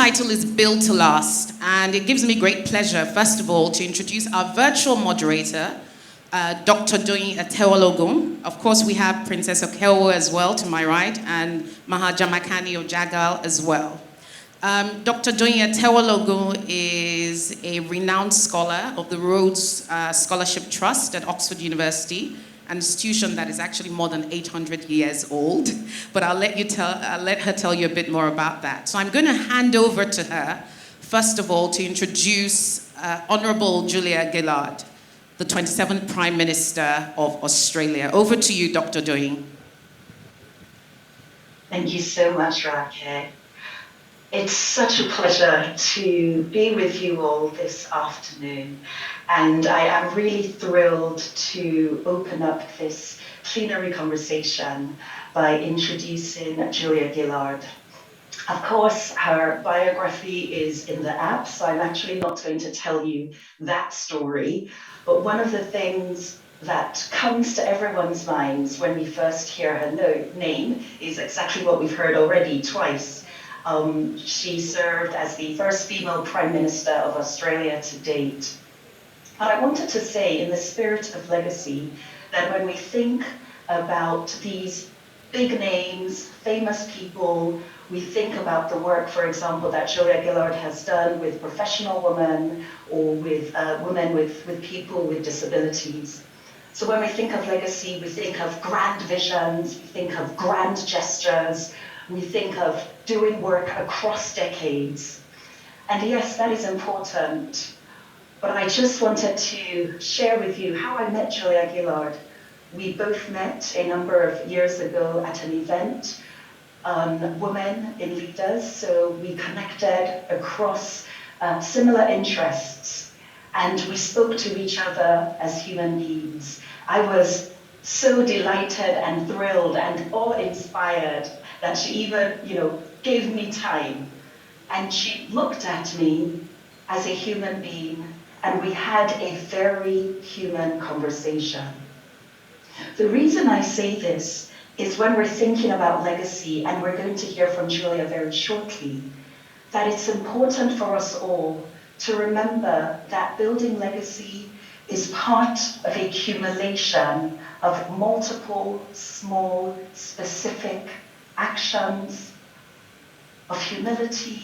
title is Built to Last, and it gives me great pleasure, first of all, to introduce our virtual moderator, Dr. Doyin Atewologun. Of course, we have Princess Okeowo as well to my right, and Maher Jarmakani of Jagal as well. Dr. Doyin Atewologun is a renowned scholar of the Rhodes Scholarship Trust at Oxford University, an institution that is actually more than 800 years old. But I'll let her tell you a bit more about that. So I'm going to hand over to her, first of all, to introduce Honorable Julia Gillard, the 27th Prime Minister of Australia. Over to you, Dr. Doyin. Thank you so much, Rolake. It's such a pleasure to be with you all this afternoon, and I am really thrilled to open up this plenary conversation by introducing Julia Gillard. Of course, her biography is in the app, so I'm actually not going to tell you that story, but one of the things that comes to everyone's minds when we first hear her name is exactly what we've heard already twice. She served as the first female Prime Minister of Australia to date. But I wanted to say, in the spirit of legacy, that when we think about these big names, famous people, we think about the work, for example, that Julia Gillard has done with professional women or with women with people with disabilities. So when we think of legacy, we think of grand visions, we think of grand gestures, we think of doing work across decades. And yes, that is important. But I just wanted to share with you how I met Julia Gillard. We both met a number of years ago at an event on women in leaders. So we connected across similar interests, and we spoke to each other as human beings. I was so delighted and thrilled and awe-inspired that she even, gave me time. And she looked at me as a human being, and we had a very human conversation. The reason I say this is when we're thinking about legacy, and we're going to hear from Julia very shortly, that it's important for us all to remember that building legacy is part of a accumulation of multiple, small, specific actions, of humility,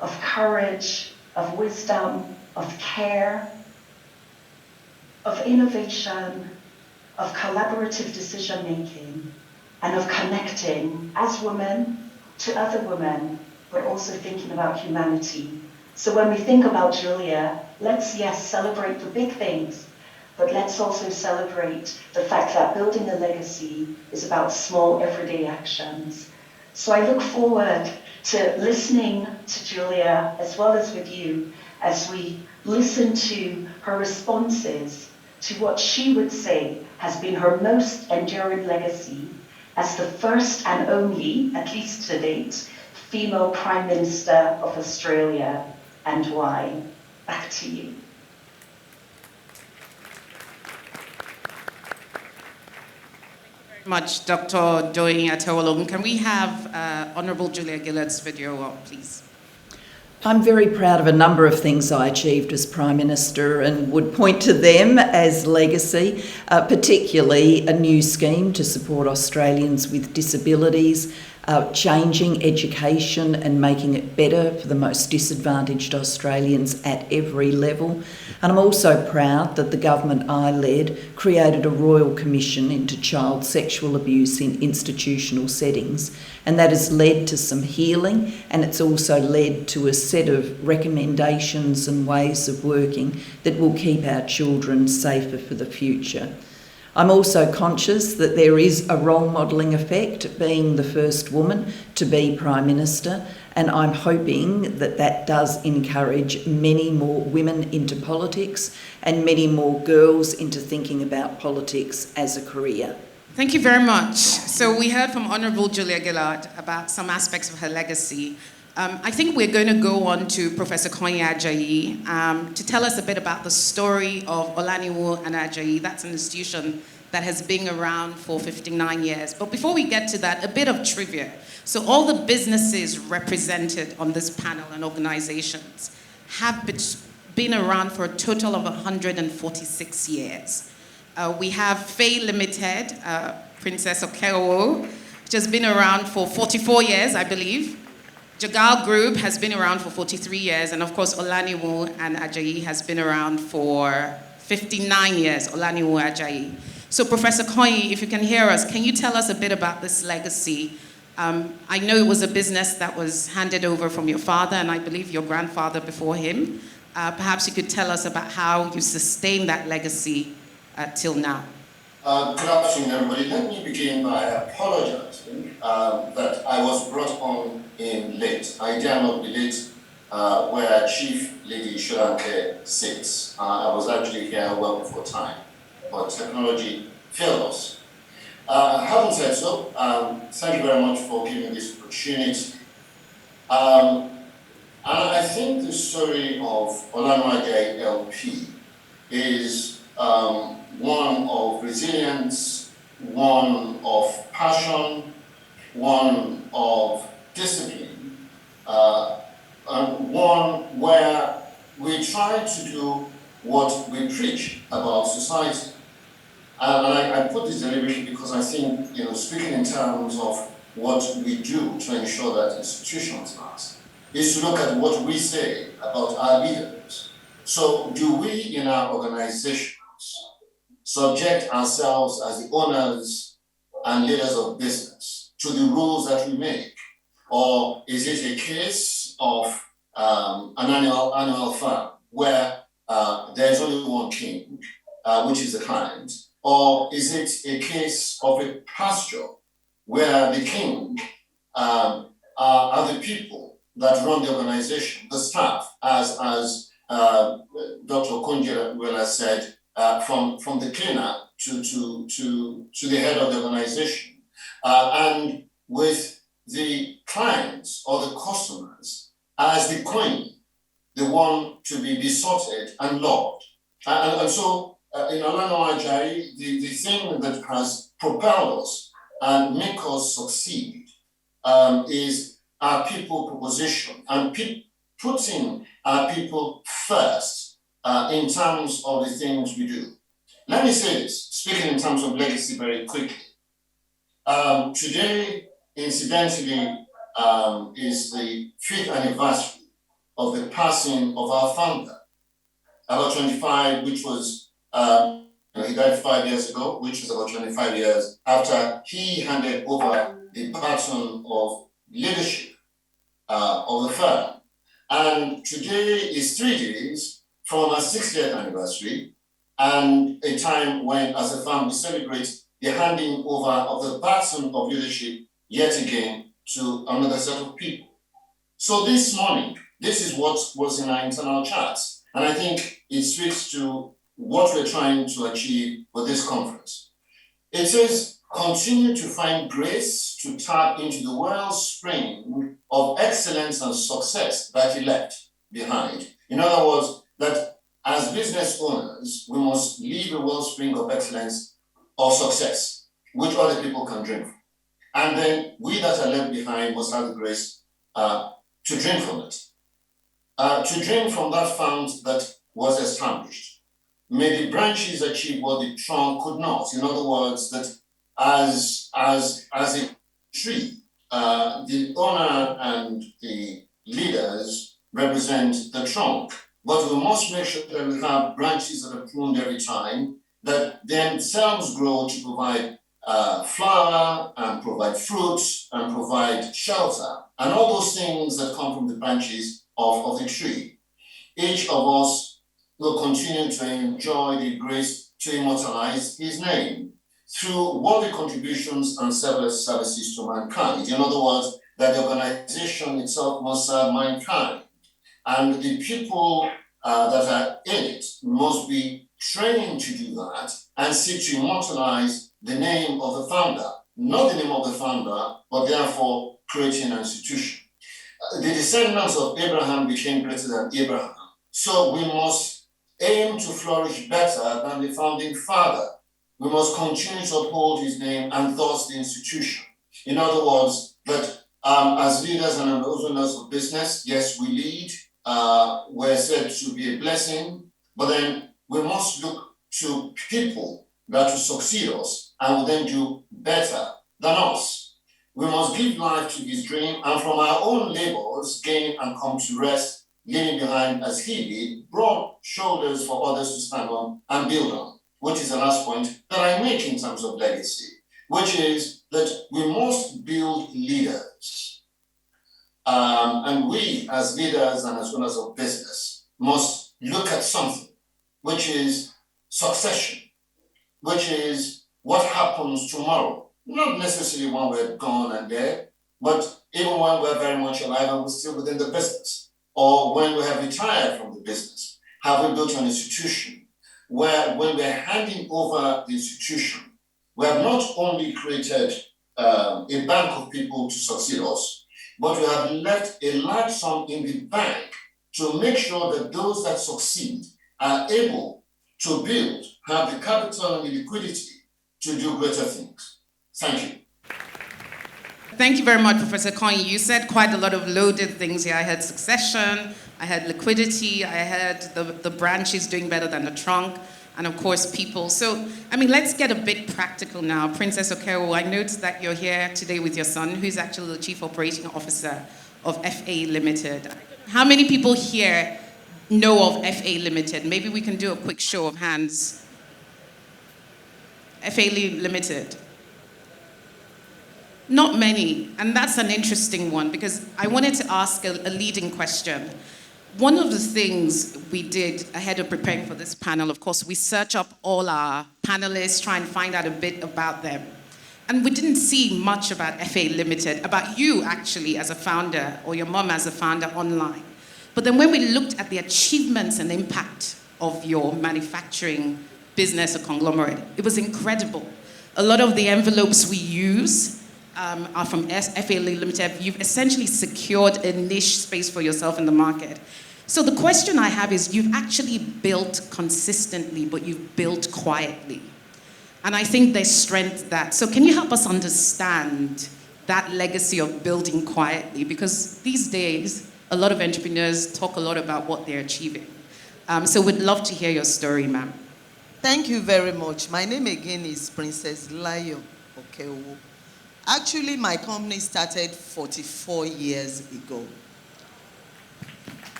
of courage, of wisdom, of care, of innovation, of collaborative decision-making, and of connecting as women to other women, but also thinking about humanity. So when we think about Julia, let's, yes, celebrate the big things, but let's also celebrate the fact that building a legacy is about small, everyday actions. So I look forward to listening to Julia, as well as with you, as we listen to her responses to what she would say has been her most enduring legacy as the first and only, at least to date, female Prime Minister of Australia, and why. Back to you. Much, Dr. Doyin Atewologun. Can we have Honourable Julia Gillard's video up, please? I'm very proud of a number of things I achieved as Prime Minister and would point to them as legacy, particularly a new scheme to support Australians with disabilities, changing education and making it better for the most disadvantaged Australians at every level. And I'm also proud that the government I led created a Royal Commission into child sexual abuse in institutional settings, and that has led to some healing, and it's also led to a set of recommendations and ways of working that will keep our children safer for the future. I'm also conscious that there is a role modelling effect, being the first woman to be Prime Minister, and I'm hoping that that does encourage many more women into politics and many more girls into thinking about politics as a career. Thank you very much. So we heard from Honourable Julia Gillard about some aspects of her legacy. I think we're going to go on to Professor Konyin Ajayi to tell us a bit about the story of Olaniwun and Ajayi. That's an institution that has been around for 59 years. But before we get to that, a bit of trivia. So all the businesses represented on this panel and organizations have been around for a total of 146 years. We have Faye Limited, Princess Okeowo, which has been around for 44 years, I believe. Jagal Group has been around for 43 years, and of course Olaniwun and Ajayi has been around for 59 years, Olaniwun Ajayi. So Professor Konyin, if you can hear us, can you tell us a bit about this legacy? I know it was a business that was handed over from your father, and I believe your grandfather before him. Perhaps you could tell us about how you sustained that legacy till now. Good afternoon, everybody. Let me begin by apologizing that I was brought on in late. I dare not be late where Chief Lady Sholanke sits. I was actually here well before time, but technology failed us. Having said so, thank you very much for giving this opportunity. And I think the story of Olaniwun Ajayi LP is one of resilience, one of passion, one of discipline, and one where we try to do what we preach about society. And I put this deliberately because I think, speaking in terms of what we do to ensure that institutions last, is to look at what we say about our leaders. So do we in our organizations subject ourselves as the owners and leaders of business to the rules that we make? Or is it a case of an annual farm where there's only one king, which is the client? Or is it a case of a pasture where the king are the people that run the organization, the staff, as Dr. Konyin said, from the cleaner to the head of the organization, and with the clients or the customers as the coin, the one to be besotted and loved. And so in Olaniwun Ajayi, the thing that has propelled us and make us succeed is our people proposition and putting our people first in terms of the things we do. Let me say this, speaking in terms of legacy very quickly. Today, incidentally, is the 5th anniversary of the passing of our founder, about 25, which was, he died 5 years ago, which was about 25 years after he handed over the baton of leadership of the firm. And today is 3 days from our 60th anniversary and a time when, as a firm, we celebrate the handing over of the baton of leadership yet again to another set of people. So this morning, this is what was in our internal charts. And I think it speaks to what we're trying to achieve with this conference. It says, continue to find grace to tap into the wellspring of excellence and success that he left behind. In other words, that as business owners, we must leave a wellspring of excellence or success, which other people can drink from. And then we that are left behind must have the grace to drink from it. To drink from that fount that was established. May the branches achieve what the trunk could not. In other words, that as a tree, the owner and the leaders represent the trunk. But we must make sure that we have branches that are pruned every time, that themselves grow to provide flower and provide fruits and provide shelter, and all those things that come from the branches of the tree. Each of us will continue to enjoy the grace to immortalize his name through worthy contributions and selfless services to mankind. In other words, that the organization itself must serve mankind. And the people that are in it must be trained to do that and seek to immortalize the name of the founder, not the name of the founder, but therefore creating an institution. the descendants of Abraham became greater than Abraham. So we must aim to flourish better than the founding father. We must continue to uphold his name and thus the institution. In other words, that as leaders and owners of business, yes, we lead. We're said to be a blessing, but then we must look to people that will succeed us and will then do better than us. We must give life to his dream and from our own labors gain and come to rest, leaving behind as he did, broad shoulders for others to stand on and build on, which is the last point that I make in terms of legacy, which is that we must build leaders. And we as leaders and as owners of business must look at something, which is succession, which is what happens tomorrow. Not necessarily when we're gone and dead, but even when we're very much alive and we're still within the business, or when we have retired from the business, have we built an institution where when we're handing over the institution, we have not only created a bank of people to succeed us, but we have left a large sum in the bank to make sure that those that succeed are able to build, have the capital and the liquidity to do greater things. Thank you. Thank you very much, Professor Konyin. You said quite a lot of loaded things here. I had succession, I had liquidity, I had the branches doing better than the trunk, and of course people. So, let's get a bit practical now. Princess Okeowo, I noticed that you're here today with your son, who's actually the Chief Operating Officer of FA Limited. How many people here know of FA Limited? Maybe we can do a quick show of hands. FA Limited. Not many, and that's an interesting one because I wanted to ask a leading question. One of the things we did ahead of preparing for this panel, of course, we search up all our panelists, try and find out a bit about them. And we didn't see much about FA Limited, about you actually as a founder or your mom as a founder online. But then when we looked at the achievements and impact of your manufacturing business or conglomerate, it was incredible. A lot of the envelopes we use are from FA Limited. You've essentially secured a niche space for yourself in the market. So the question I have is, you've actually built consistently, but you've built quietly. And I think there's strength to that. So can you help us understand that legacy of building quietly? Because these days, a lot of entrepreneurs talk a lot about what they're achieving. So we'd love to hear your story, ma'am. Thank you very much. My name again is Princess Funlayo Okeowo. Actually, my company started 44 years ago.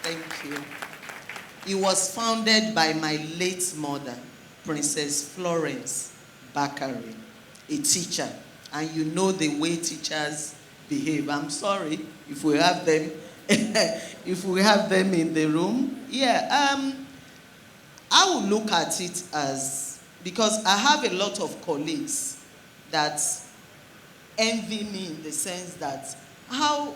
Thank you. It was founded by my late mother, Princess Florence Bakari, a teacher. And you know the way teachers behave. I'm sorry if we have them, if we have them in the room. Yeah, I would look at it as, because I have a lot of colleagues that envy me in the sense that, how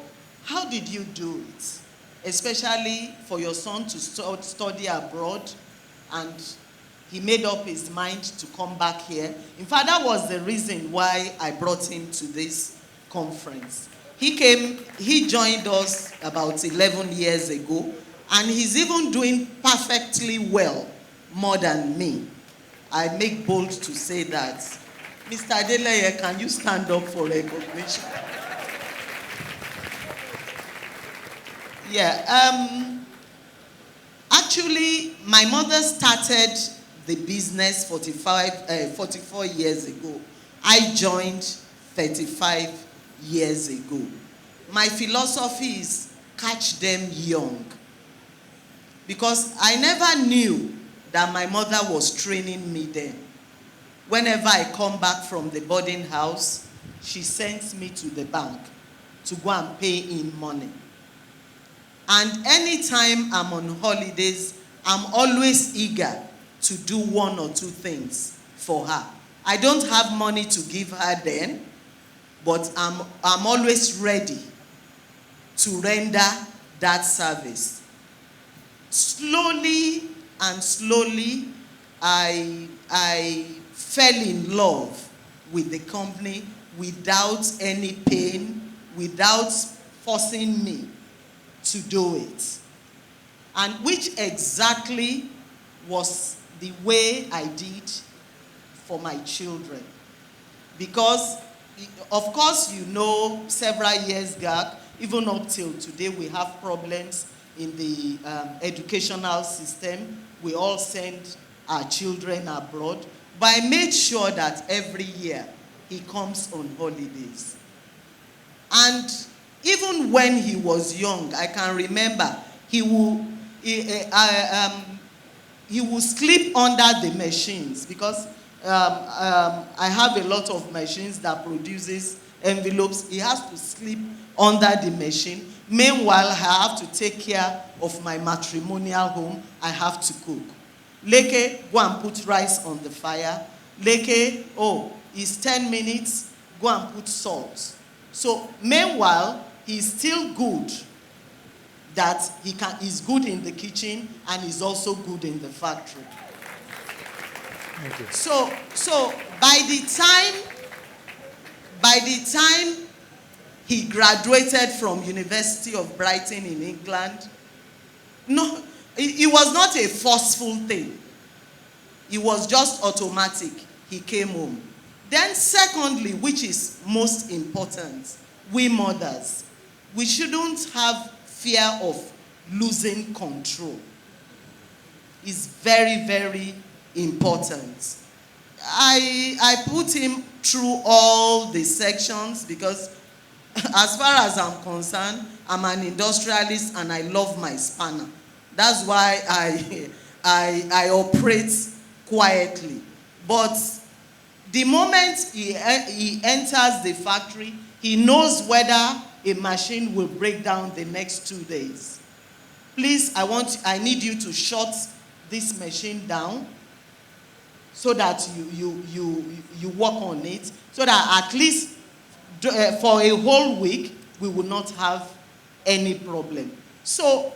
did you do it? Especially for your son to study abroad, and he made up his mind to come back here. In fact, that was the reason why I brought him to this conference. He joined us about 11 years ago, and he's even doing perfectly well, more than me. I make bold to say that. Mr. Adeleye, can you stand up for recognition? Yeah, actually, my mother started the business 44 years ago. I joined 35 years ago. My philosophy is catch them young. Because I never knew that my mother was training me then. Whenever I come back from the boarding house, she sends me to the bank to go and pay in money. And anytime I'm on holidays, I'm always eager to do one or two things for her. I don't have money to give her then, but I'm always ready to render that service. Slowly and slowly, I fell in love with the company without any pain, without forcing me to do it. And which exactly was the way I did for my children. Because, of course, you know, several years back, even up till today, we have problems in the educational system. We all send our children abroad. But I made sure that every year he comes on holidays. And even when he was young, I can remember he will sleep under the machines, because I have a lot of machines that produces envelopes. He has to sleep under the machine. Meanwhile, I have to take care of my matrimonial home. I have to cook. Leke, go and put rice on the fire. Leke, oh, it's 10 minutes, go and put salt. So, meanwhile, he's still good that he's good in the kitchen and he's also good in the factory. Thank you. So by the time he graduated from University of Brighton in England, no, it was not a forceful thing. It was just automatic. He came home. Then secondly, which is most important, we mothers, we shouldn't have fear of losing control. It's very, very important. I put him through all the sections because as far as I'm concerned, I'm an industrialist and I love my spanner. That's why I operate quietly. But the moment he enters the factory, he knows whether a machine will break down the next 2 days. Please, I need you to shut this machine down so that you work on it, so that at least for a whole week, we will not have any problem. So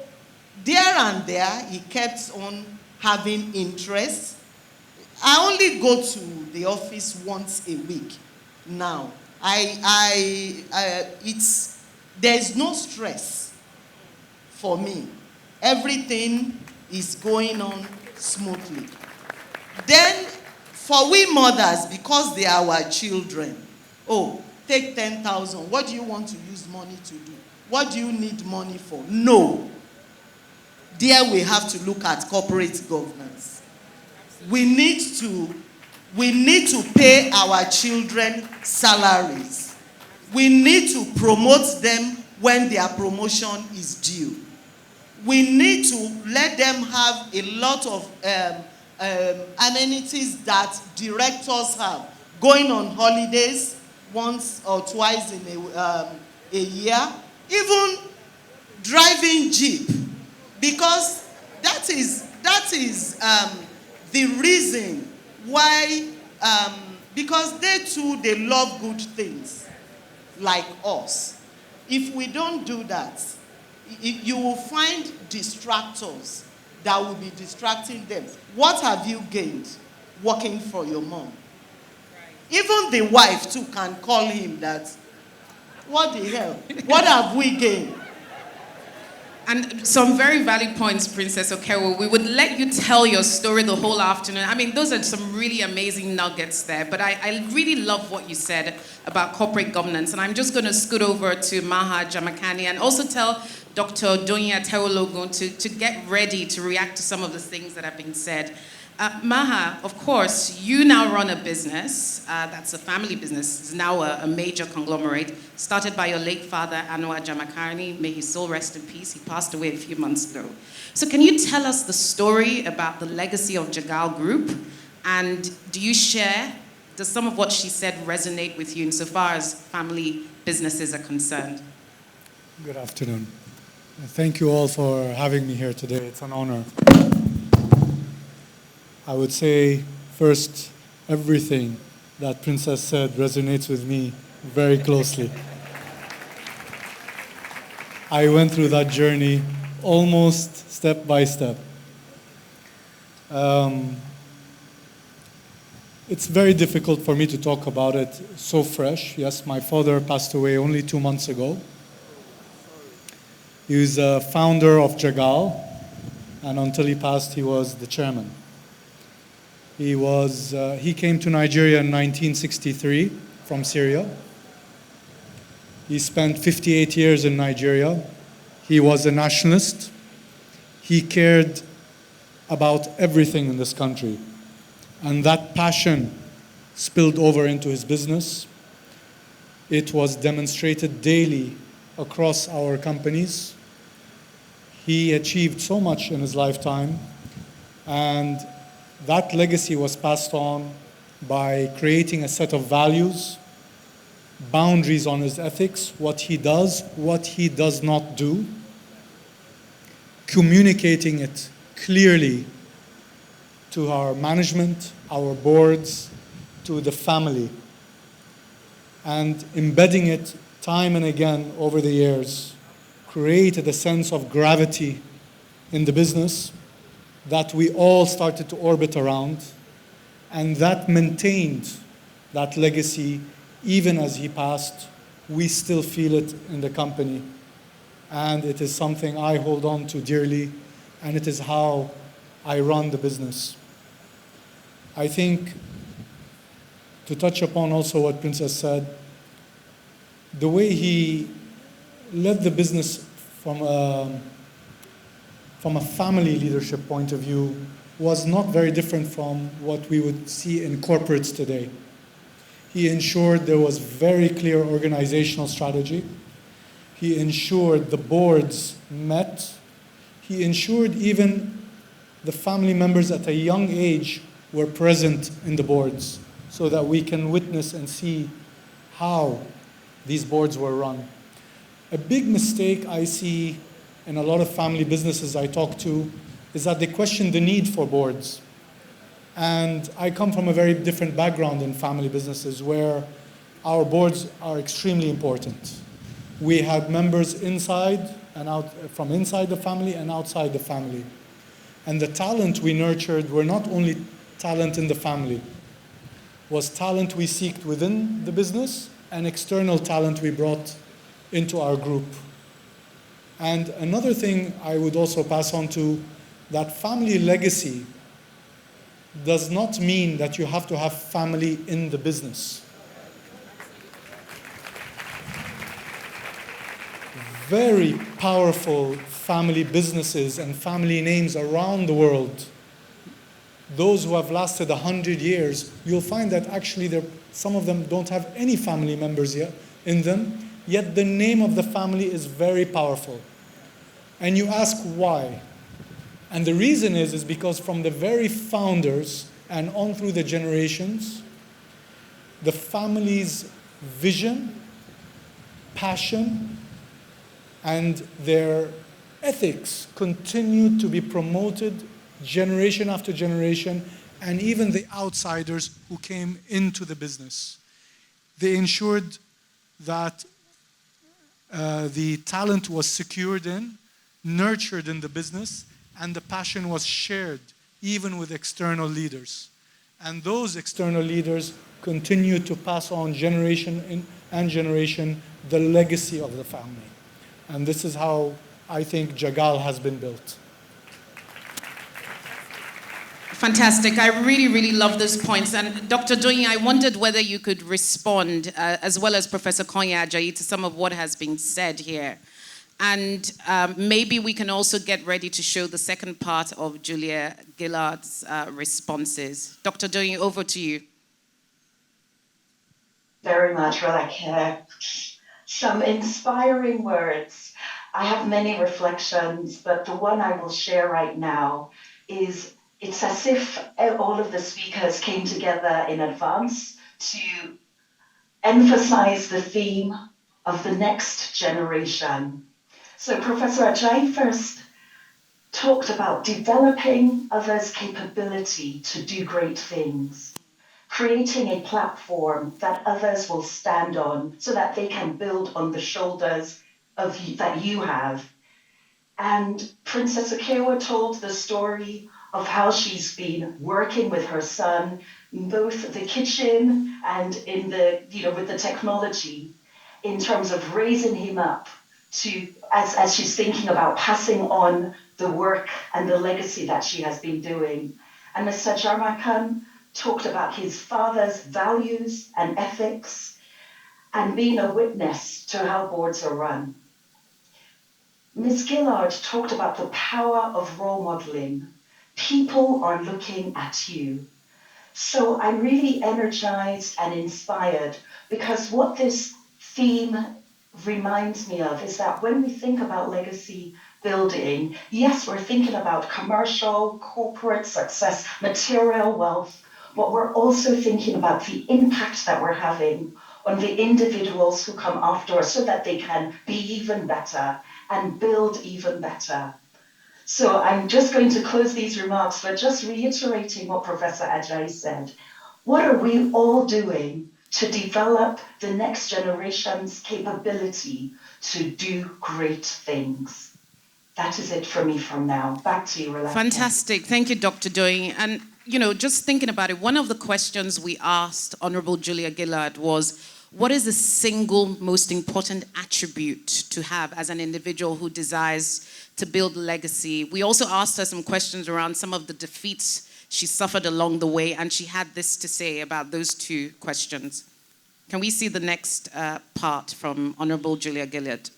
there and there, he kept on having interest. I only go to the office once a week now. There's no stress for me. Everything is going on smoothly. Then, for we mothers, because they are our children, oh, take 10,000. What do you want to use money to do? What do you need money for? No. There we have to look at corporate governance. We need to pay our children salaries. We need to promote them when their promotion is due. We need to let them have a lot of amenities that directors have. Going on holidays once or twice in a year. Even driving jeep. Because that is the reason why, because they too, they love good things like us. If we don't do that, you will find distractors that will be distracting them. What have you gained working for your mom? Even the wife too can call him that, what the hell? What have we gained? And some very valid points, Princess Okeowo. We would let you tell your story the whole afternoon. I mean, those are some really amazing nuggets there. But I really love what you said about corporate governance. And I'm just going to scoot over to Maher, Jarmakani, and also tell Dr. Doyin Atewologun to get ready to react to some of the things that have been said. Maher, of course, you now run a business that's a family business. It's now a major conglomerate, started by your late father, Anwar Jarmakani. May his soul rest in peace. He passed away a few months ago. So can you tell us the story about the legacy of Jagal Group? And does some of what she said resonate with you insofar as family businesses are concerned? Good afternoon. Thank you all for having me here today. It's an honor. I would say, first, everything that Princess said resonates with me very closely. I went through that journey almost step by step. It's very difficult for me to talk about it so fresh. Yes, my father passed away only 2 months ago. He was a founder of Jagal, and until he passed, he was the chairman. He came to Nigeria in 1963 from Syria. He spent 58 years in Nigeria. He was a nationalist. He cared about everything in this country. And that passion spilled over into his business. It was demonstrated daily across our companies. He achieved so much in his lifetime, and that legacy was passed on by creating a set of values, boundaries on his ethics, what he does not do, communicating it clearly to our management, our boards, to the family, and embedding it time and again over the years, created a sense of gravity in the business that we all started to orbit around, and that maintained that legacy even as he passed. We still feel it in the company, and it is something I hold on to dearly, and it is how I run the business. I think, to touch upon also what Princess said, the way he led the business from a family leadership point of view was not very different from what we would see in corporates today. He ensured there was very clear organizational strategy. He ensured the boards met. He ensured even the family members at a young age were present in the boards so that we can witness and see how these boards were run. A big mistake I see in a lot of family businesses I talk to is that they question the need for boards. And I come from a very different background in family businesses where our boards are extremely important. We had members inside and out, from inside the family and outside the family. And the talent we nurtured were not only talent in the family, was talent we seeked within the business and external talent we brought into our group. And another thing I would also pass on to, that family legacy does not mean that you have to have family in the business. Very powerful family businesses and family names around the world, those who have lasted 100 years, you'll find that actually some of them don't have any family members yet in them, yet the name of the family is very powerful. And you ask why? And the reason is because from the very founders and on through the generations, the family's vision, passion, and their ethics continued to be promoted generation after generation, and even the outsiders who came into the business. They ensured that the talent was secured in, nurtured in the business, and the passion was shared even with external leaders. And those external leaders continue to pass on generation and generation the legacy of the family. And this is how I think Jagal has been built. Fantastic. I really, really love those points. And Dr. Doyin, I wondered whether you could respond, as well as Professor Konyin Ajayi, to some of what has been said here. And maybe we can also get ready to show the second part of Julia Gillard's responses. Dr. Doyin, over to you. Very much, Rolake. Some inspiring words. I have many reflections, but the one I will share right now is it's as if all of the speakers came together in advance to emphasize the theme of the next generation. So Professor Ajayi first talked about developing others' capability to do great things, creating a platform that others will stand on so that they can build on the shoulders that you have. And Princess Okeowo told the story of how she's been working with her son in both the kitchen and in the, with the technology, in terms of raising him up as she's thinking about passing on the work and the legacy that she has been doing. And Mr. Jarmakani talked about his father's values and ethics and being a witness to how boards are run. Ms. Gillard talked about the power of role modeling. People are looking at you. So I'm really energized and inspired because what this theme reminds me of is that when we think about legacy building, yes, we're thinking about commercial, corporate success, material wealth, but we're also thinking about the impact that we're having on the individuals who come after us so that they can be even better and build even better. So I'm just going to close these remarks by just reiterating what Professor Ajayi said. What are we all doing to develop the next generation's capability to do great things? That is it for me from now. Back to you, Rolake. Fantastic. Thank you, Dr. Doyin. And, just thinking about it, one of the questions we asked Honorable Julia Gillard was, what is the single most important attribute to have as an individual who desires to build legacy? We also asked her some questions around some of the defeats she suffered along the way, and she had this to say about those two questions. Can we see the next part from Honorable Julia Gillard?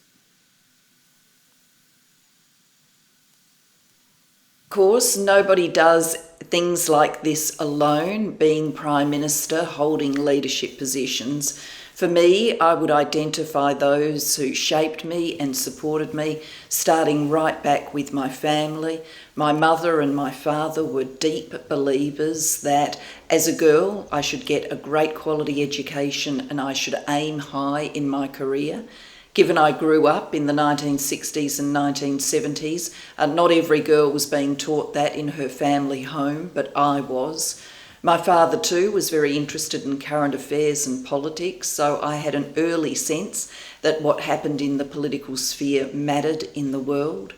Of course, nobody does things like this alone, being Prime Minister, holding leadership positions. For me, I would identify those who shaped me and supported me, starting right back with my family. My mother and my father were deep believers that as a girl, I should get a great quality education and I should aim high in my career. Given I grew up in the 1960s and 1970s, not every girl was being taught that in her family home, but I was. My father too was very interested in current affairs and politics, so I had an early sense that what happened in the political sphere mattered in the world.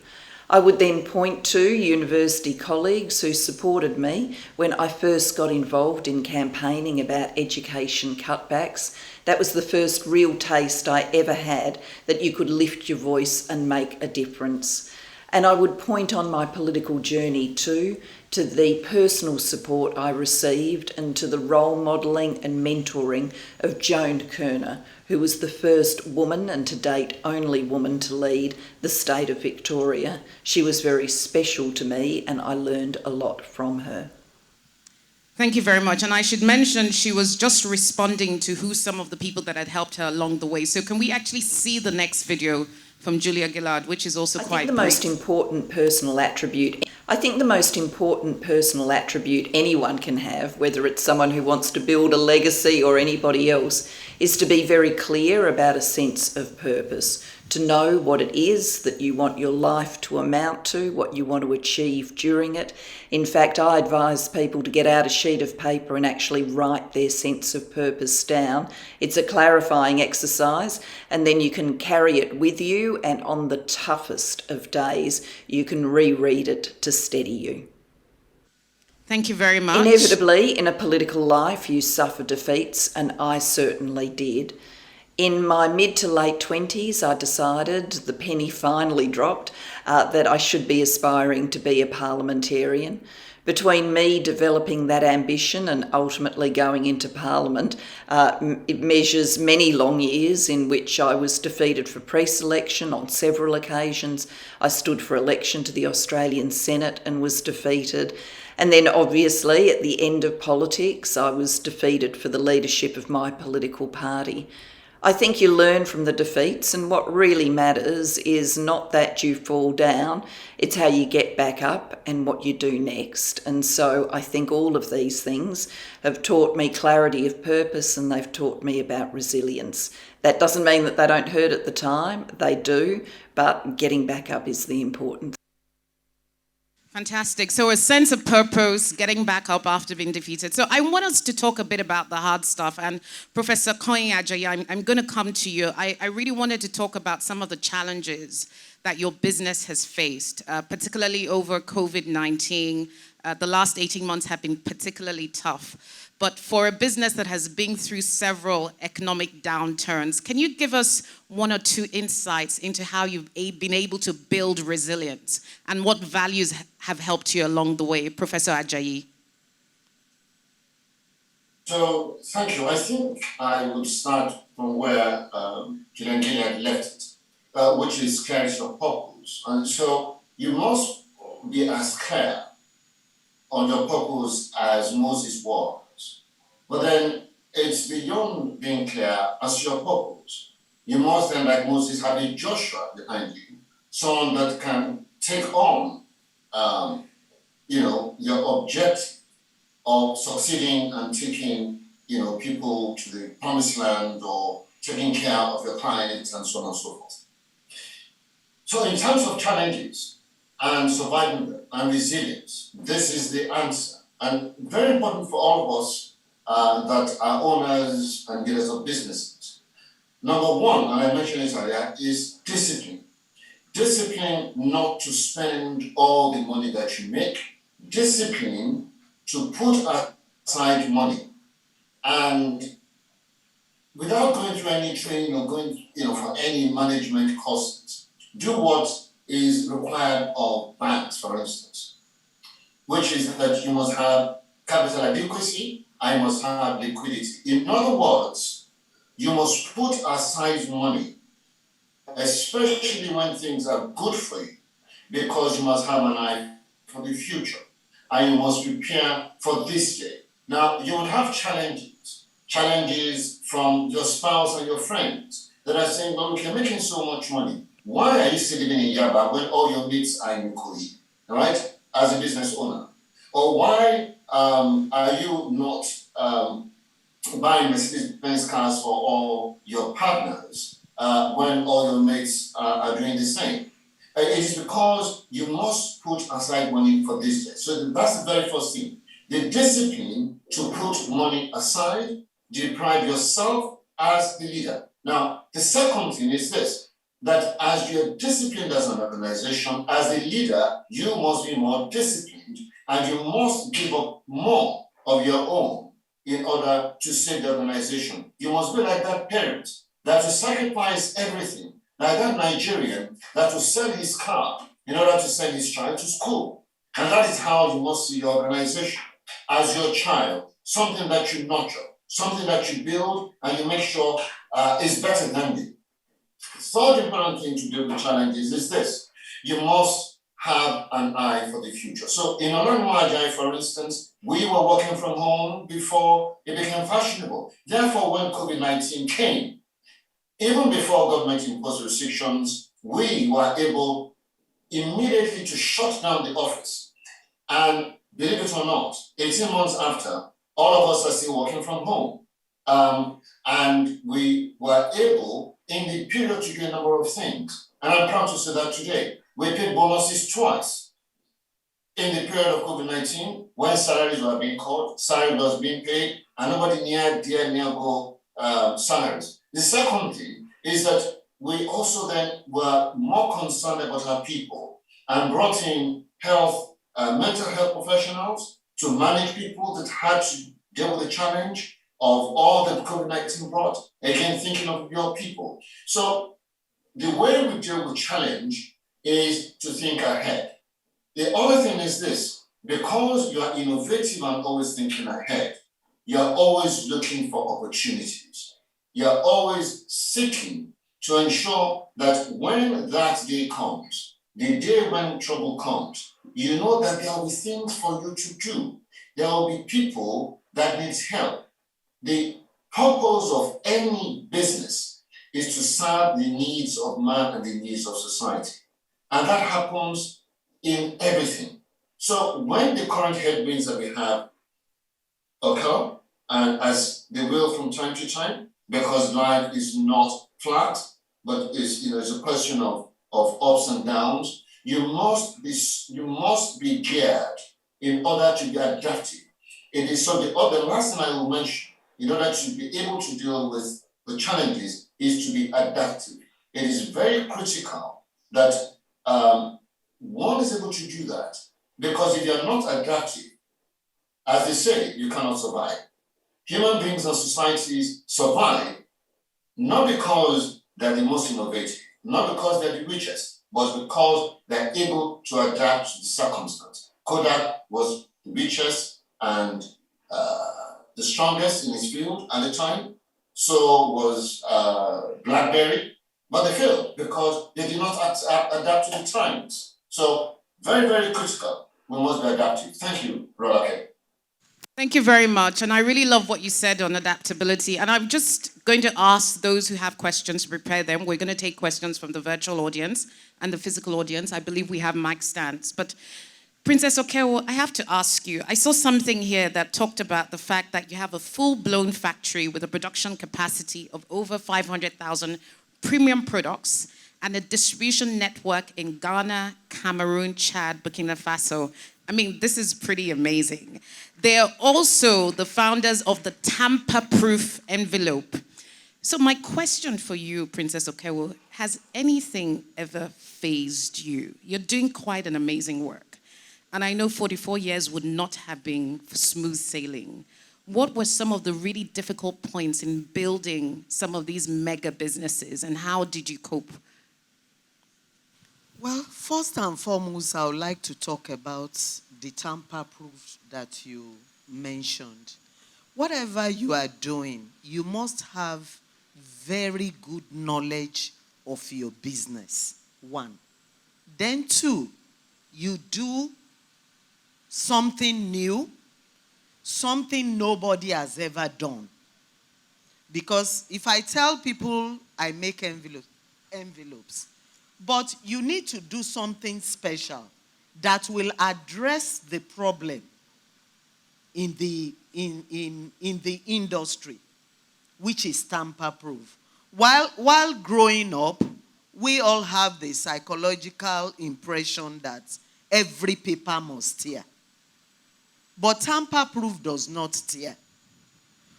I would then point to university colleagues who supported me when I first got involved in campaigning about education cutbacks. That was the first real taste I ever had that you could lift your voice and make a difference. And I would point on my political journey too to the personal support I received and to the role modelling and mentoring of Joan Kerner, who was the first woman and to date only woman to lead the state of Victoria. She was very special to me and I learned a lot from her. Thank you very much. And I should mention she was just responding to who some of the people that had helped her along the way. So can we actually see the next video from Julia Gillard, which is also quite brief? I think the most important personal attribute anyone can have, whether it's someone who wants to build a legacy or anybody else, is to be very clear about a sense of purpose, to know what it is that you want your life to amount to, what you want to achieve during it. In fact, I advise people to get out a sheet of paper and actually write their sense of purpose down. It's a clarifying exercise, and then you can carry it with you, and on the toughest of days, you can reread it to steady you. Thank you very much. Inevitably, in a political life, you suffer defeats, and I certainly did. In my mid to late 20s, I decided, the penny finally dropped, that I should be aspiring to be a parliamentarian. Between me developing that ambition and ultimately going into Parliament, it measures many long years in which I was defeated for pre-selection on several occasions. I stood for election to the Australian Senate and was defeated. And then obviously at the end of politics, I was defeated for the leadership of my political party. I think you learn from the defeats, and what really matters is not that you fall down, it's how you get back up and what you do next. And so I think all of these things have taught me clarity of purpose, and they've taught me about resilience. That doesn't mean that they don't hurt at the time, they do, but getting back up is the important thing. Fantastic. So a sense of purpose, getting back up after being defeated. So I want us to talk a bit about the hard stuff. And Professor Konyin Ajayi, I'm going to come to you. I really wanted to talk about some of the challenges that your business has faced, particularly over COVID-19. The last 18 months have been particularly tough. But for a business that has been through several economic downturns, can you give us one or two insights into how you've been able to build resilience and what values have helped you along the way, Professor Ajayi? So, thank you. I think I would start from where Gillard left it, which is clarity of purpose. And so, you must be as clear on your purpose as Moses was. But then, it's beyond being clear as your purpose. You must then, like Moses, have a Joshua behind you, someone that can take on, your objective of succeeding and taking, people to the promised land or taking care of your clients and so on and so forth. So in terms of challenges and surviving them and resilience, this is the answer. And very important for all of us that are owners and leaders of businesses. Number one, and I mentioned it earlier, is discipline. Discipline not to spend all the money that you make. Discipline to put aside money, and without going through any training or going, for any management courses, do what is required of banks, for instance, which is that you must have capital adequacy, I must have liquidity. In other words, you must put aside money, especially when things are good for you, because you must have an eye for the future. And you must prepare for this day. Now, you will have challenges from your spouse and your friends that are saying, well, look, you're making so much money. Why are you still living in Yaba when all your mates are in Kogi, all right, as a business owner? Or why are you not buying Mercedes-Benz cars for all your partners when all your mates are doing the same? It is because you must put aside money for this day. So that's the very first thing. The discipline to put money aside, deprive yourself as the leader. Now, the second thing is this, that as you're disciplined as an organization, as a leader, you must be more disciplined and you must give up more of your own in order to save the organization. You must be like that parent that will sacrifice everything, like that Nigerian that will sell his car in order to send his child to school. And that is how you must see your organization as your child, something that you nurture, something that you build and you make sure is better than you. Third important thing to deal with challenges is this. You must have an eye for the future. So in Olaniwun Ajayi, for instance, we were working from home before it became fashionable. Therefore, when COVID-19 came, even before government imposed restrictions, we were able immediately to shut down the office. And believe it or not, 18 months after, all of us are still working from home. And we were able, in the period, to do a number of things. And I'm proud to say that today. We paid bonuses twice. In the period of COVID-19, when salaries were being cut, salary was being paid, and nobody near go salaries. The second thing is that we also then were more concerned about our people and brought in mental health professionals to manage people that had to deal with the challenge of all that COVID-19 brought, again, thinking of your people. So the way we deal with challenge is to think ahead. The other thing is this, because you are innovative and always thinking ahead, you're always looking for opportunities. You're always seeking to ensure that when that day comes, the day when trouble comes, you know that there will be things for you to do. There will be people that need help. The purpose of any business is to serve the needs of man and the needs of society. And that happens in everything. So when the current headwinds that we have occur, and as they will from time to time, because life is not flat, but it's a question of ups and downs, you must be geared in order to be adaptive. It is so the last thing I will mention, in order to be able to deal with the challenges, is to be adaptive. It is very critical that one is able to do that, because if you are not adaptive, as they say, you cannot survive. human beings and societies survive not because they're the most innovative, not because they're the richest, but because they're able to adapt to the circumstance. Kodak was the richest and the strongest in his field at the time. So was BlackBerry, but they failed because they did not adapt to the times. So very, very critical. We must be adaptive. Thank you, Rolake. Thank you very much. And I really love what you said on adaptability. And I'm just going to ask those who have questions to prepare them. We're going to take questions from the virtual audience and the physical audience. I believe we have mic stands. But Princess Okeowo, I have to ask you, I saw something here that talked about the fact that you have a full-blown factory with a production capacity of over 500,000 premium products and a distribution network in Ghana, Cameroon, Chad, Burkina Faso. I mean, this is pretty amazing. They are also the founders of the tamper-proof envelope. So my question for you, Princess Okeowo, has anything ever fazed you? You're doing quite an amazing work. And I know 44 years would not have been smooth sailing. What were some of the really difficult points in building some of these mega businesses, and how did you cope? Well, first and foremost, I would like to talk about the tamper-proof that you mentioned. Whatever you are doing, you must have very good knowledge of your business, one. Then two, you do something new, something nobody has ever done. Because if I tell people I make envelopes, but you need to do something special that will address the problem in the industry, which is tamper-proof. While growing up, we all have the psychological impression that every paper must tear. But tamper-proof does not tear.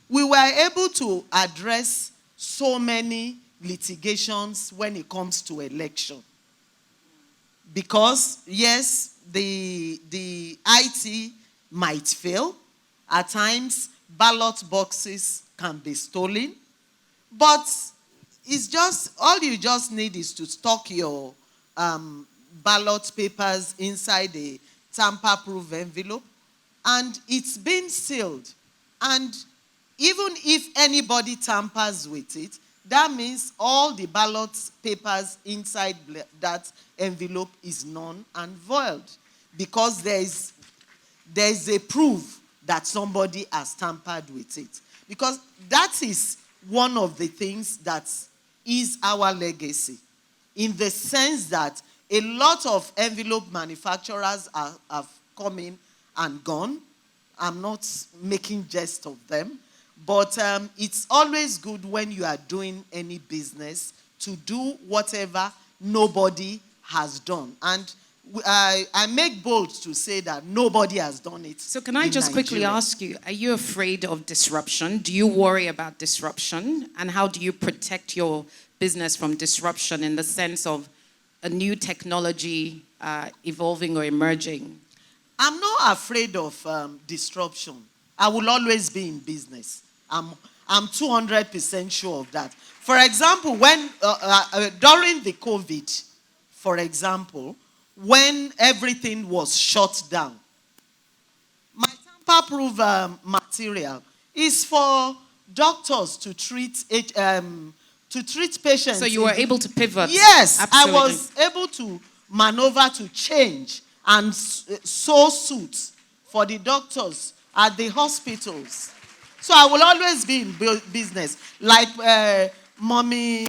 We were able to address so many litigations when it comes to election. Because, yes, the IT might fail. At times, ballot boxes can be stolen. But it's just, all you just need is to stock your ballot papers inside a tamper-proof envelope, and it's been sealed. And even if anybody tampers with it, that means all the ballot papers inside that envelope is null and void, because there is a proof that somebody has tampered with it. Because that is one of the things that is our legacy, in the sense that a lot of envelope manufacturers have come in and gone. I'm not making jest of them. But it's always good when you are doing any business to do whatever nobody has done. And I make bold to say that nobody has done it. So can I just quickly ask you, are you afraid of disruption? Do you worry about disruption? And how do you protect your business from disruption in the sense of a new technology evolving or emerging? I'm not afraid of disruption. I will always be in business. I'm 200% sure of that. For example, when during the COVID, for example, when everything was shut down, my tamper-proof material is for doctors to treat patients. So you were able to pivot? Yes, absolutely. I was able to maneuver, to change and sew suits for the doctors at the hospitals. So I will always be in business. Like Mommy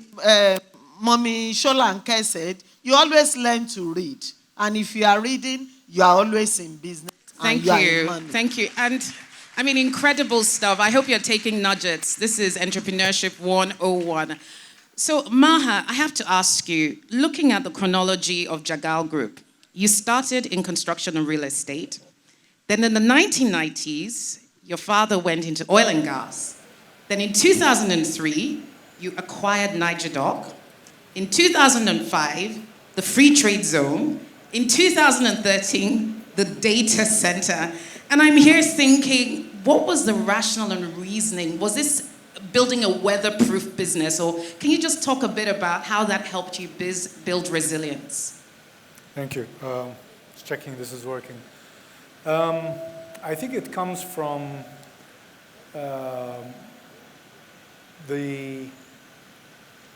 Sholanke said, you always learn to read. And if you are reading, you are always in business. Thank you. Thank you. And I mean, incredible stuff. I hope you're taking nuggets. This is Entrepreneurship 101. So Maher, I have to ask you, looking at the chronology of Jagal Group, you started in construction and real estate. Then in the 1990s, your father went into oil and gas. Then in 2003, you acquired Nigerdoc. In 2005, the Free Trade Zone. In 2013, the data center. And I'm here thinking, what was the rationale and reasoning? Was this building a weatherproof business, or can you just talk a bit about how that helped you build resilience? Thank you. Just checking this is working. I think it comes from the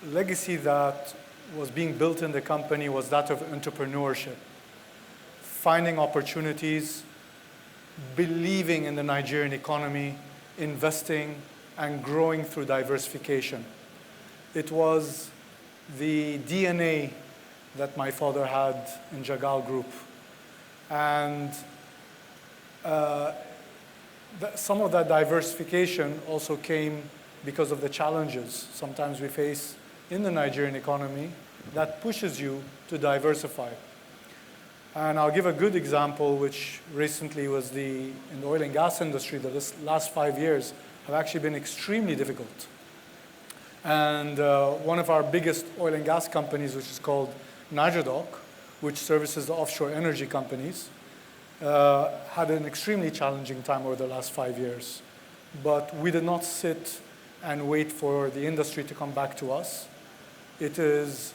legacy that was being built in the company was that of entrepreneurship, finding opportunities, believing in the Nigerian economy, investing, and growing through diversification. It was the DNA that my father had in Jagal Group. And some of that diversification also came because of the challenges sometimes we face in the Nigerian economy that pushes you to diversify. And I'll give a good example, which recently was in the oil and gas industry, that this last 5 years have actually been extremely difficult. And one of our biggest oil and gas companies, which is called Nigerdoc, which services the offshore energy companies, had an extremely challenging time over the last 5 years. But we did not sit and wait for the industry to come back to us. It is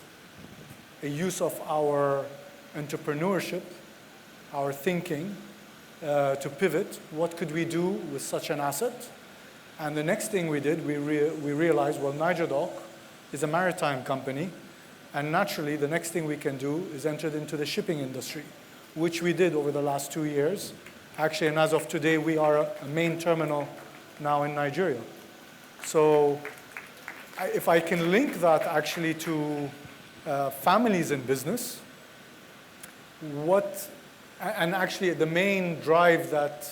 a use of our entrepreneurship, our thinking, to pivot. What could we do with such an asset? And the next thing we did, we realized, well, Nigerdoc is a maritime company, and naturally the next thing we can do is enter into the shipping industry, which we did over the last 2 years. Actually, and as of today, we are a main terminal now in Nigeria. So if I can link that actually to families in business, and actually the main drive that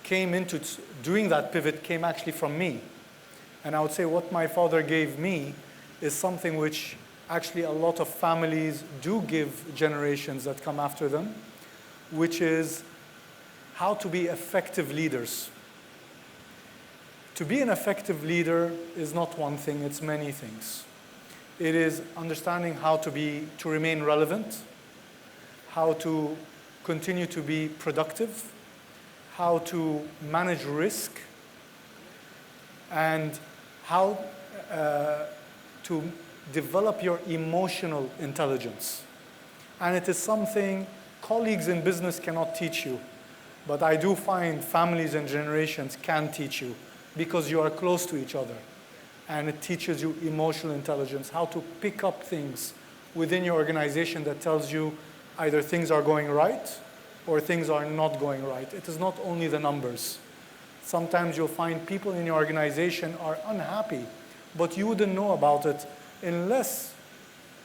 came into doing that pivot came actually from me. And I would say what my father gave me is something which actually a lot of families do give generations that come after them, which is how to be effective leaders. To be an effective leader is not one thing, it's many things. It is understanding how to remain relevant, how to continue to be productive, how to manage risk, and how to develop your emotional intelligence. And it is something colleagues in business cannot teach you, but I do find families and generations can teach you because you are close to each other. And it teaches you emotional intelligence, how to pick up things within your organization that tells you either things are going right or things are not going right. It is not only the numbers. Sometimes you'll find people in your organization are unhappy, but you wouldn't know about it unless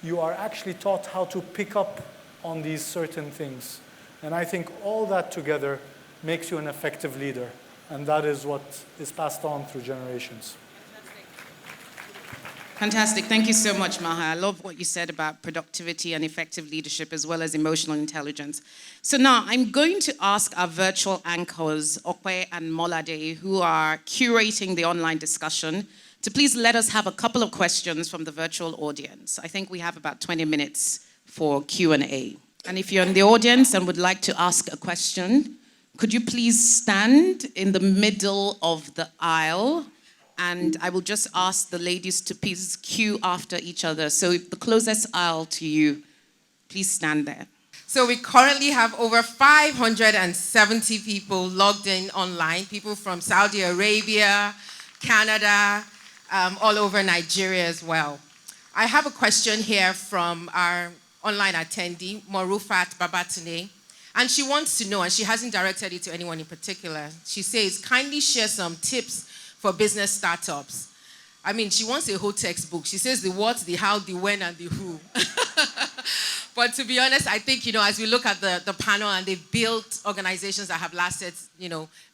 you are actually taught how to pick up on these certain things. And I think all that together makes you an effective leader. And that is what is passed on through generations. Fantastic. Thank you so much, Maher. I love what you said about productivity and effective leadership as well as emotional intelligence. So now I'm going to ask our virtual anchors, Okwe and Molade, who are curating the online discussion, to please let us have a couple of questions from the virtual audience. I think we have about 20 minutes for Q&A. And if you're in the audience and would like to ask a question, could you please stand in the middle of the aisle? And I will just ask the ladies to please queue after each other. So the closest aisle to you, please stand there. So we currently have over 570 people logged in online, people from Saudi Arabia, Canada, all over Nigeria as well. I have a question here from our online attendee, Morufat Babatune. And she wants to know, and she hasn't directed it to anyone in particular. She says, kindly share some tips for business startups. I mean, she wants a whole textbook. She says the what, the how, the when, and the who. But to be honest, I think, as we look at the panel and they've built organizations that have lasted,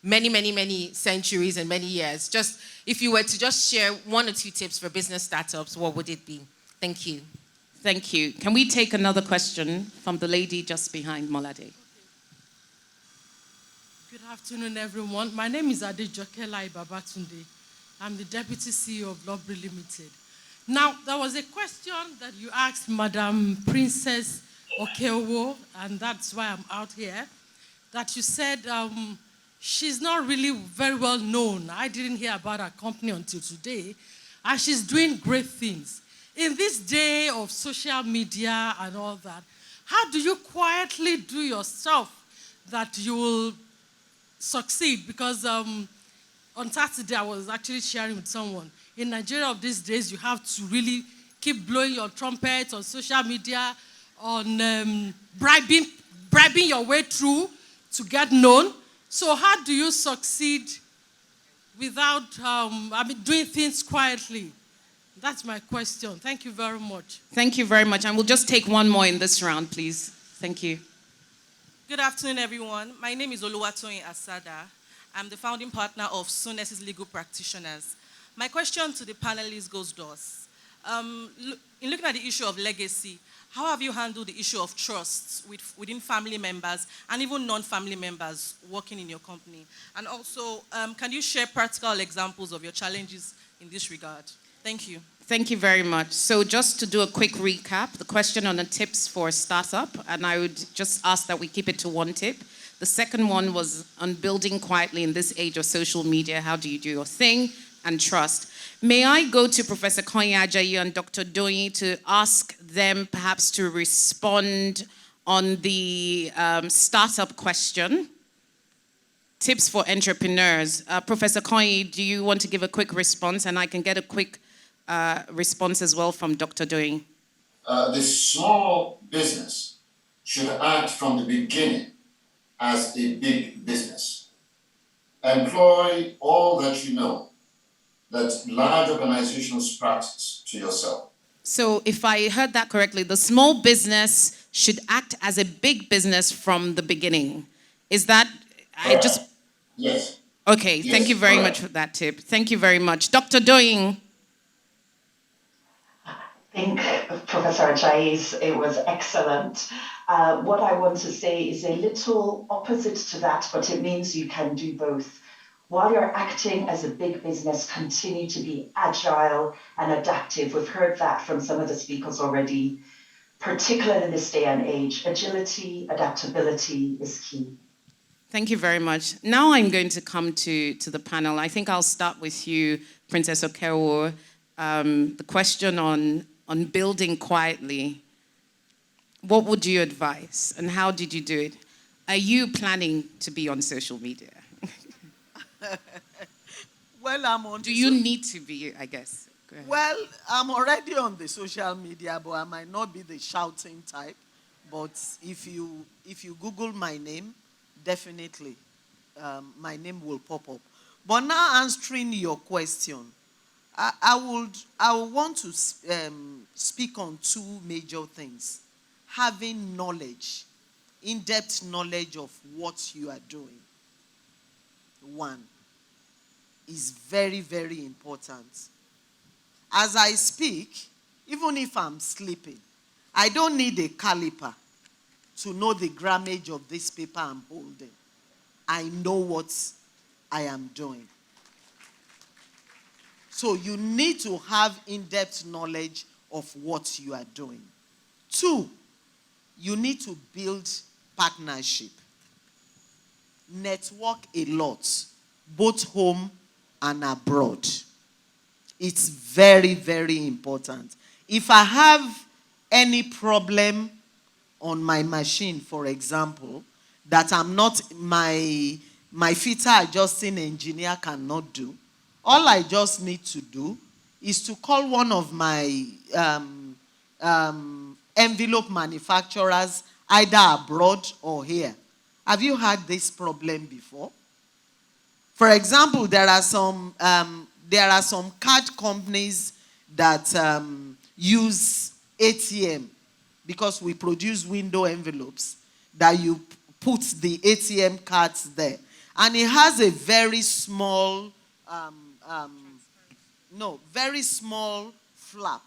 many, many, many centuries and many years. Just, if you were to just share 1 or 2 tips for business startups, what would it be? Thank you. Thank you. Can we take another question from the lady just behind Molade? Good afternoon, everyone. My name is Adejokelai Babatunde. I'm the Deputy CEO of Lobby Limited. Now, there was a question that you asked Madam Princess Okeowo, and that's why I'm out here, that you said she's not really very well known. I didn't hear about her company until today, and she's doing great things. In this day of social media and all that, how do you quietly do yourself that you will succeed? Because on Saturday, I was actually sharing with someone. In Nigeria of these days, you have to really keep blowing your trumpet on social media, on bribing your way through to get known. So how do you succeed without doing things quietly? That's my question. Thank you very much. Thank you very much. And we'll just take one more in this round, please. Thank you. Good afternoon, everyone. My name is Oluwatoyin Asada. I'm the founding partner of Sonesis Legal Practitioners. My question to the panelists goes thus. In looking at the issue of legacy, how have you handled the issue of trust within family members and even non-family members working in your company? And also, can you share practical examples of your challenges in this regard? Thank you. Thank you very much. So just to do a quick recap, the question on the tips for a startup, and I would just ask that we keep it to one tip. The second one was on building quietly in this age of social media. How do you do your thing? And trust. May I go to Professor Konyin, Ajayi and Dr. Doyin to ask them perhaps to respond on the startup question? Tips for entrepreneurs. Professor Konyin, do you want to give a quick response? And I can get a quick response as well from Dr. Doyin. The small business should act from the beginning as a big business. Employ all that you know that large organizations practice to yourself. So if I heard that correctly, the small business should act as a big business from the beginning. Is that, Yes. Okay, yes, thank you very correct. much for that tip. Thank you very much. Dr. Doyin. I think Professor Ajayi's, it was excellent. What I want to say is a little opposite to that, but it means you can do both. While you're acting as a big business, continue to be agile and adaptive. We've heard that from some of the speakers already, particularly in this day and age. Agility, adaptability is key. Thank you very much. Now I'm going to come to the panel. I think I'll start with you, Princess Okeowo. The question on building quietly. What would you advise and how did you do it? Are you planning to be on social media? Well, I'm on. Do you need to be, I guess? Go ahead. Well, I'm already on the social media, but I might not be the shouting type. But if you Google my name, definitely my name will pop up. But now answering your question, I would want to speak on two major things. Having knowledge, in-depth knowledge of what you are doing. One is very, very important. As I speak, even if I'm sleeping, I don't need a caliper to know the grammage of this paper I'm holding. I know what I am doing. So you need to have in-depth knowledge of what you are doing. Two, you need to build partnership. Network a lot, both home and abroad. It's very, very important. If I have any problem on my machine, for example, that I'm not, my filter adjusting engineer cannot do, all I just need to do is to call one of my envelope manufacturers, either abroad or here. Have you had this problem before? For example, there are some card companies that use ATM because we produce window envelopes that you put the ATM cards there. And it has a very small, very small flap.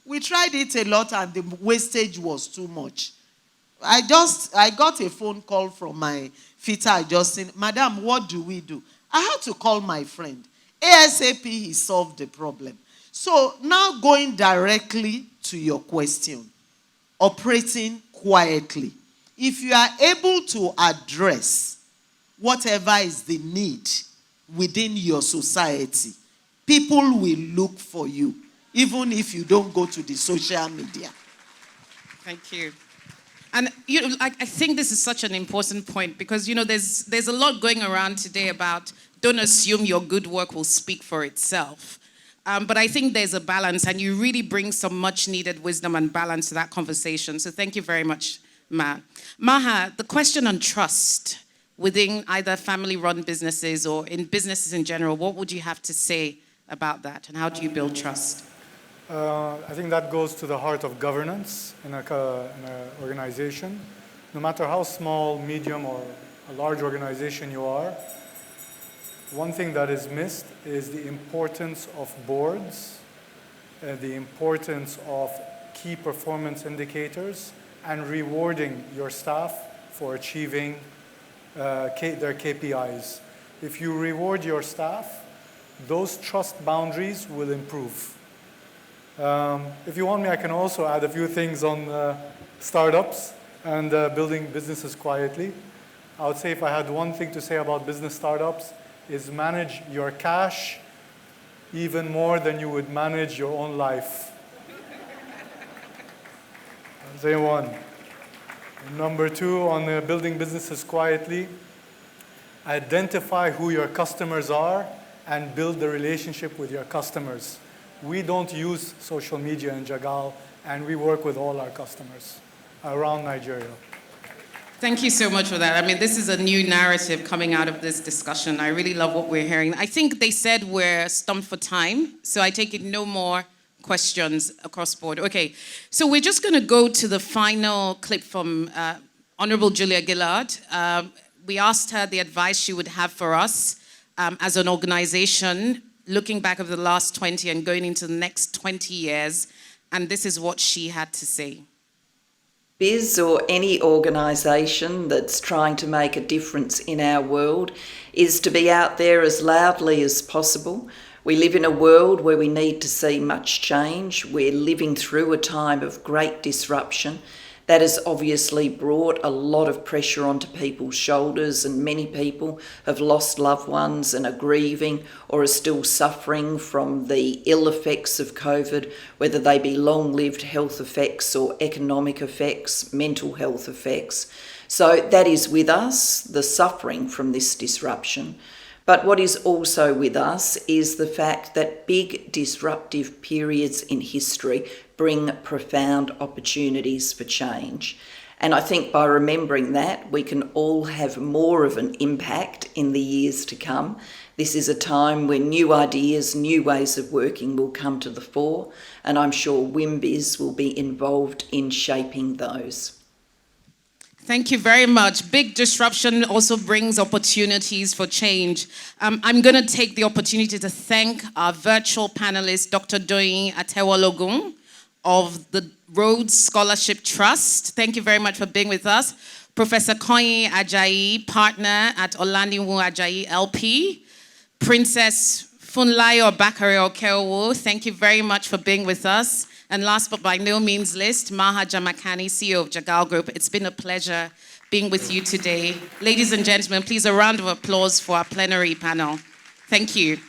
We tried it a lot and the wastage was too much. I got a phone call from my filter adjusting. Madam, what do we do? I had to call my friend. ASAP, he solved the problem. So now going directly to your question, operating quietly. If you are able to address whatever is the need within your society, people will look for you, even if you don't go to the social media. Thank you. And I think this is such an important point because there's a lot going around today about don't assume your good work will speak for itself. But I think there's a balance, and you really bring some much needed wisdom and balance to that conversation. So thank you very much, Maher. Maher, the question on trust within either family-run businesses or in businesses in general, what would you have to say about that, and how do you build trust? I think that goes to the heart of governance in an organization. No matter how small, medium, or a large organization you are, one thing that is missed is the importance of boards, the importance of key performance indicators, and rewarding your staff for achieving their KPIs. If you reward your staff, those trust boundaries will improve. If you want me, I can also add a few things on startups and building businesses quietly. I would say if I had one thing to say about business startups is manage your cash even more than you would manage your own life. I'll say one. Number two, on building businesses quietly, identify who your customers are and build the relationship with your customers. We don't use social media in Jagal, and we work with all our customers around Nigeria. Thank you so much for that. I mean, this is a new narrative coming out of this discussion. I really love what we're hearing. I think they said we're stumped for time, so I take it no more questions across board. Okay, so we're just going to go to the final clip from Honorable Julia Gillard. We asked her the advice she would have for us as an organization, looking back over the last 20 and going into the next 20 years, and this is what she had to say. Biz or any organisation that's trying to make a difference in our world is to be out there as loudly as possible. We live in a world where we need to see much change. We're living through a time of great disruption. That has obviously brought a lot of pressure onto people's shoulders, and many people have lost loved ones and are grieving or are still suffering from the ill effects of COVID, whether they be long-lived health effects or economic effects, mental health effects. So that is with us, the suffering from this disruption. But what is also with us is the fact that big disruptive periods in history bring profound opportunities for change. And I think by remembering that, we can all have more of an impact in the years to come. This is a time when new ideas, new ways of working will come to the fore, and I'm sure WIMBIZ will be involved in shaping those. Thank you very much. Big disruption also brings opportunities for change. I'm going to take the opportunity to thank our virtual panelist, Dr. Doyin Atewologun of the Rhodes Scholarship Trust. Thank you very much for being with us. Professor Konyin Ajayi, partner at Olaniwun Ajayi LP. Princess Funlayo Okeowo, thank you very much for being with us. And last but by no means least, Maher Jarmakani, CEO of Jagal Group. It's been a pleasure being with you today. Ladies and gentlemen, please a round of applause for our plenary panel. Thank you.